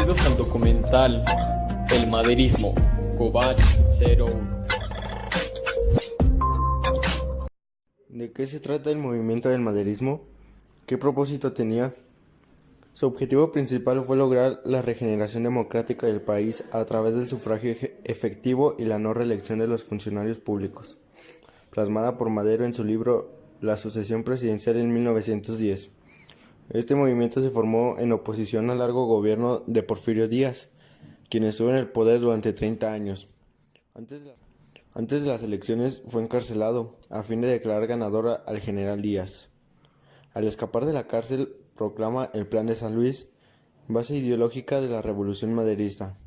Bienvenidos al documental El Maderismo, Cobach 01. ¿De qué se trata el movimiento del maderismo? ¿Qué propósito tenía? Su objetivo principal fue lograr la regeneración democrática del país a través del sufragio efectivo y la no reelección de los funcionarios públicos, plasmada por Madero en su libro La sucesión presidencial en 1910. Este movimiento se formó en oposición al largo gobierno de Porfirio Díaz, quien estuvo en el poder durante 30 años. Antes de las elecciones fue encarcelado, a fin de declarar ganador al general Díaz. Al escapar de la cárcel, proclama el Plan de San Luis, base ideológica de la revolución maderista.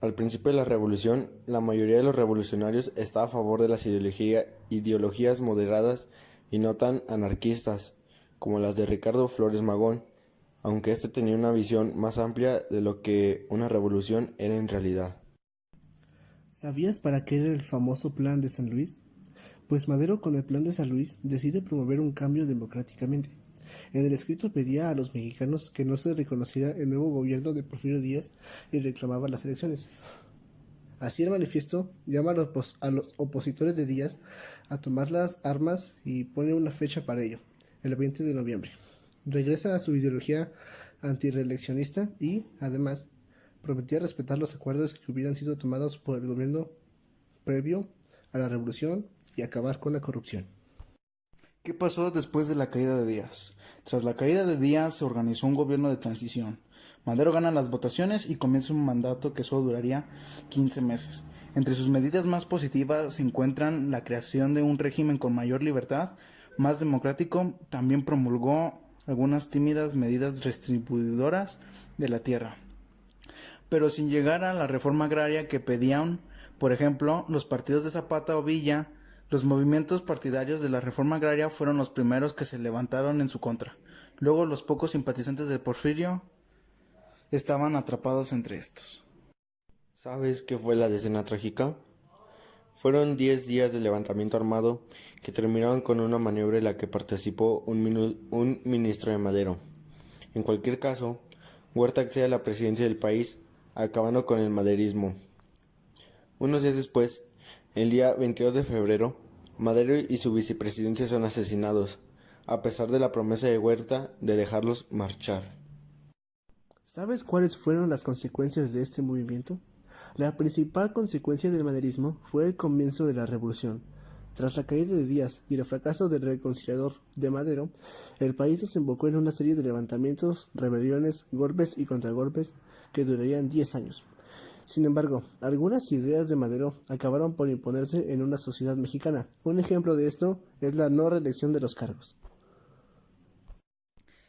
Al principio de la revolución, la mayoría de los revolucionarios estaba a favor de las ideologías moderadas y no tan anarquistas, como las de Ricardo Flores Magón, aunque este tenía una visión más amplia de lo que una revolución era en realidad. ¿Sabías para qué era el famoso Plan de San Luis? Pues Madero con el Plan de San Luis decide promover un cambio democráticamente. En el escrito pedía a los mexicanos que no se reconociera el nuevo gobierno de Porfirio Díaz y reclamaba las elecciones. Así el manifiesto llama a los opositores de Díaz a tomar las armas y pone una fecha para ello, el 20 de noviembre. Regresa a su ideología antireeleccionista y, además, prometía respetar los acuerdos que hubieran sido tomados por el gobierno previo a la revolución y acabar con la corrupción. ¿Qué pasó después de la caída de Díaz? Tras la caída de Díaz se organizó un gobierno de transición. Madero gana las votaciones y comienza un mandato que solo duraría 15 meses. Entre sus medidas más positivas se encuentran la creación de un régimen con mayor libertad, más democrático. También promulgó algunas tímidas medidas redistribuidoras de la tierra, pero sin llegar a la reforma agraria que pedían, por ejemplo, los partidos de Zapata o Villa. Los movimientos partidarios de la reforma agraria fueron los primeros que se levantaron en su contra. Luego los pocos simpatizantes de Porfirio estaban atrapados entre estos. ¿Sabes qué fue la escena trágica? Fueron 10 días de levantamiento armado que terminaron con una maniobra en la que participó un ministro de Madero. En cualquier caso, Huerta accede a la presidencia del país, acabando con el maderismo. Unos días después, el día 22 de febrero, Madero y su vicepresidencia son asesinados, a pesar de la promesa de Huerta de dejarlos marchar. ¿Sabes cuáles fueron las consecuencias de este movimiento? La principal consecuencia del maderismo fue el comienzo de la revolución. Tras la caída de Díaz y el fracaso del reconciliador de Madero, el país desembocó en una serie de levantamientos, rebeliones, golpes y contragolpes que durarían 10 años. Sin embargo, algunas ideas de Madero acabaron por imponerse en una sociedad mexicana. Un ejemplo de esto es la no reelección de los cargos.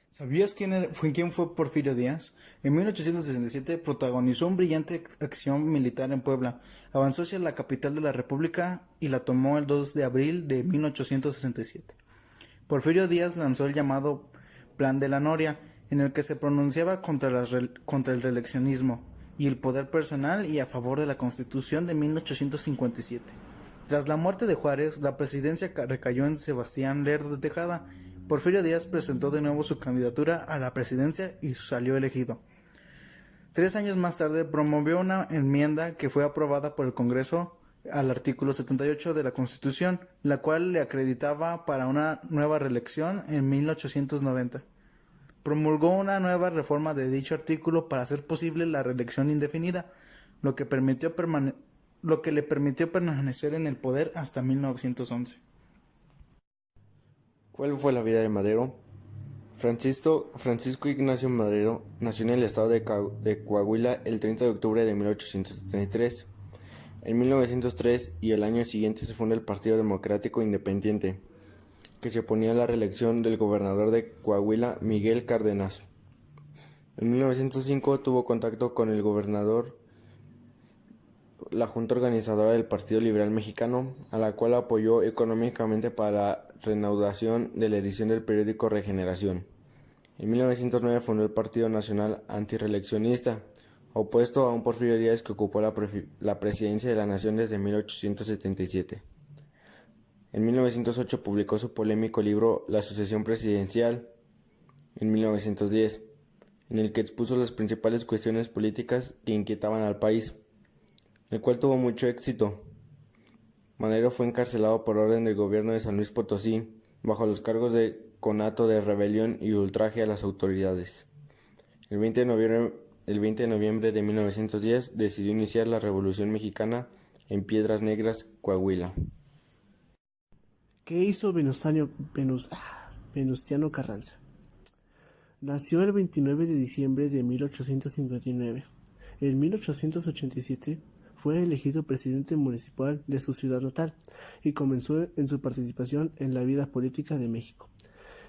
¿Sabías quién fue Porfirio Díaz? En 1867 protagonizó una brillante acción militar en Puebla, avanzó hacia la capital de la República y la tomó el 2 de abril de 1867. Porfirio Díaz lanzó el llamado Plan de la Noria, en el que se pronunciaba contra el reeleccionismo y el poder personal y a favor de la Constitución de 1857. Tras la muerte de Juárez, la presidencia recayó en Sebastián Lerdo de Tejada. Porfirio Díaz presentó de nuevo su candidatura a la presidencia y salió elegido. 3 años más tarde promovió una enmienda que fue aprobada por el Congreso al artículo 78 de la Constitución, la cual le acreditaba para una nueva reelección en 1890. Promulgó una nueva reforma de dicho artículo para hacer posible la reelección indefinida, lo que le permitió permanecer en el poder hasta 1911. ¿Cuál fue la vida de Madero? Francisco Ignacio Madero nació en el estado de Coahuila el 30 de octubre de 1873. En 1903 y el año siguiente se funda el Partido Democrático Independiente, que se oponía a la reelección del gobernador de Coahuila, Miguel Cárdenas. En 1905 tuvo contacto con el gobernador, la junta organizadora del Partido Liberal Mexicano, a la cual apoyó económicamente para la reanudación de la edición del periódico Regeneración. En 1909 fundó el Partido Nacional Antirreeleccionista, opuesto a un Porfirio Díaz que ocupó la presidencia de la nación desde 1877. En 1908 publicó su polémico libro La sucesión presidencial. En 1910, en el que expuso las principales cuestiones políticas que inquietaban al país, el cual tuvo mucho éxito. Madero fue encarcelado por orden del gobierno de San Luis Potosí, bajo los cargos de conato de rebelión y ultraje a las autoridades. El 20 de noviembre de 1910 decidió iniciar la Revolución Mexicana en Piedras Negras, Coahuila. ¿Qué hizo Venustiano Carranza? Nació el 29 de diciembre de 1859. En 1887 fue elegido presidente municipal de su ciudad natal y comenzó en su participación en la vida política de México.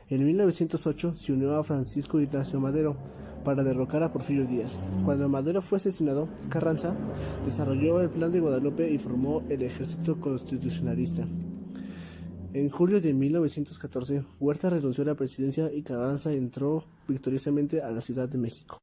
En 1908 se unió a Francisco Ignacio Madero para derrocar a Porfirio Díaz. Cuando Madero fue asesinado, Carranza desarrolló el Plan de Guadalupe y formó el Ejército Constitucionalista. En julio de 1914, Huerta renunció a la presidencia y Carranza entró victoriosamente a la Ciudad de México.